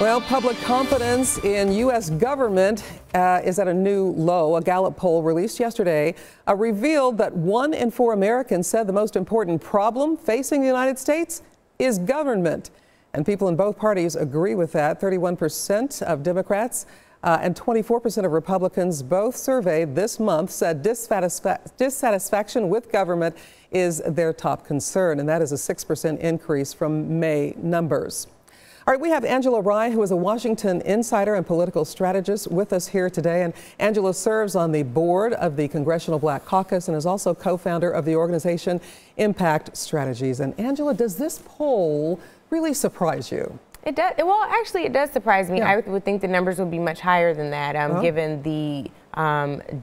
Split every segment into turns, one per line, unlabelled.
Well, public confidence in U.S. government is at a new low. A Gallup poll released yesterday revealed that 1 in 4 Americans said the most important problem facing the United States is government. And people in both parties agree with that. 31% of Democrats and 24% of Republicans, both surveyed this month, said dissatisfaction with government is their top concern. And that is a 6% increase from May numbers. All right, we have Angela Rye, who is a Washington insider and political strategist, with us here today. And Angela serves on the board of the Congressional Black Caucus and is also co-founder of the organization Impact Strategies. And Angela, does this poll really surprise you?
It does. Well, actually, it does surprise me.
Yeah.
I would think the numbers would be much higher than that, given the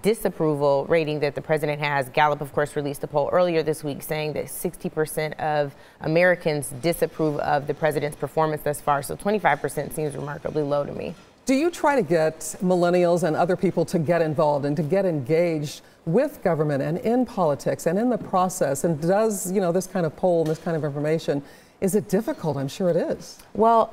disapproval rating that the president has. Gallup, of course, released a poll earlier this week saying that 60% of Americans disapprove of the president's performance thus far. So 25% seems remarkably low to me.
Do you try to get millennials and other people to get involved and to get engaged with government and in politics and in the process? And does, this kind of poll and this kind of information, is it difficult? I'm sure it is.
Well,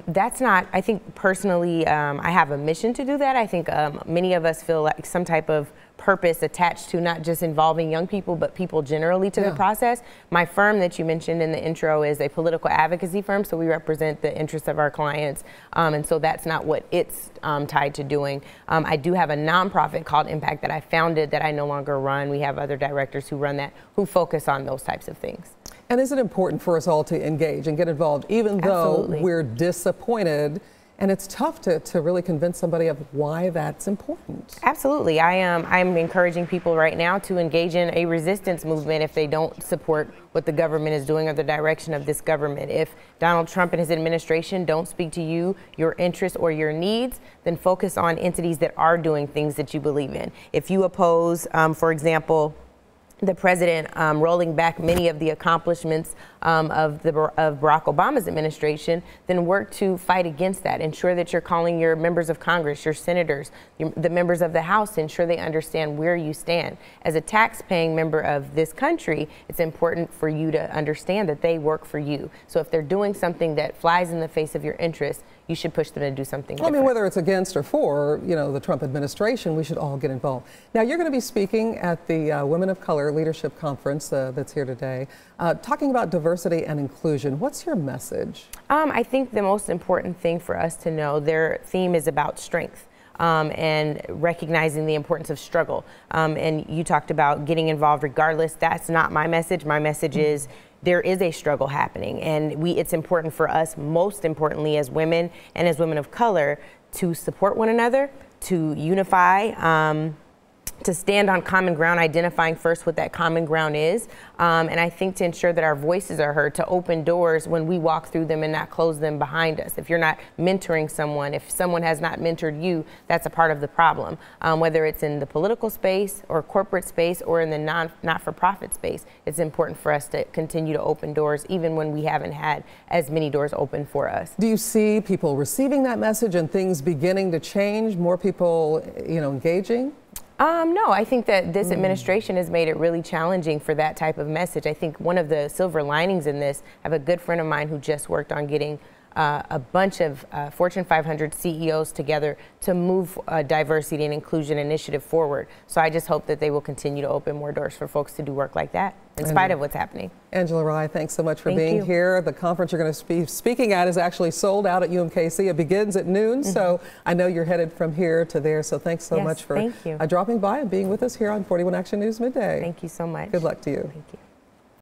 that's not, I think personally, I have a mission to do that. I think many of us feel like some type of purpose attached to not just involving young people, but people generally to the process. My firm that you mentioned in the intro is a political advocacy firm, so we represent the interests of our clients, and so that's not what it's tied to doing. I do have a nonprofit called Impact that I founded that I no longer run. We have other directors who run that, who focus on those types of things.
And is it important for us all to engage and get involved, even though we're disappointed? And it's tough to really convince somebody of why that's important.
Absolutely. I'm encouraging people right now to engage in a resistance movement if they don't support what the government is doing or the direction of this government. If Donald Trump and his administration don't speak to you, your interests, or your needs, then focus on entities that are doing things that you believe in. If you oppose, for example, the president rolling back many of the accomplishments of Barack Obama's administration, then work to fight against that. Ensure that you're calling your members of Congress, your senators, the members of the House to ensure they understand where you stand. As a tax-paying member of this country, it's important for you to understand that they work for you. So if they're doing something that flies in the face of your interests, you should push them to do something different.
I mean, whether it's against or for, the Trump administration, we should all get involved. Now, you're going to be speaking at the Women of Color Leadership Conference that's here today, talking about diversity and inclusion. What's your message?
I think the most important thing for us to know, their theme is about strength. And recognizing the importance of struggle. And you talked about getting involved regardless. That's not my message. My message is there is a struggle happening, and it's important for us, most importantly as women and as women of color, to support one another, to unify, to stand on common ground, identifying first what that common ground is. And I think to ensure that our voices are heard, to open doors when we walk through them and not close them behind us. If you're not mentoring someone, if someone has not mentored you, that's a part of the problem. Whether it's in the political space or corporate space or in the not-for-profit space, it's important for us to continue to open doors even when we haven't had as many doors open for us.
Do you see people receiving that message and things beginning to change, more people, engaging?
No, I think that this administration has made it really challenging for that type of message. I think one of the silver linings in this, I have a good friend of mine who just worked on getting a bunch of Fortune 500 CEOs together to move a diversity and inclusion initiative forward. So I just hope that they will continue to open more doors for folks to do work like that, in spite of what's happening.
Angela Rye, thanks so much for being here. The conference you're going to be speaking at is actually sold out at UMKC. It begins at noon, so I know you're headed from here to there. So thanks so much for dropping by and being with us here on 41 Action News Midday.
Thank you so much.
Good luck to you.
Thank you.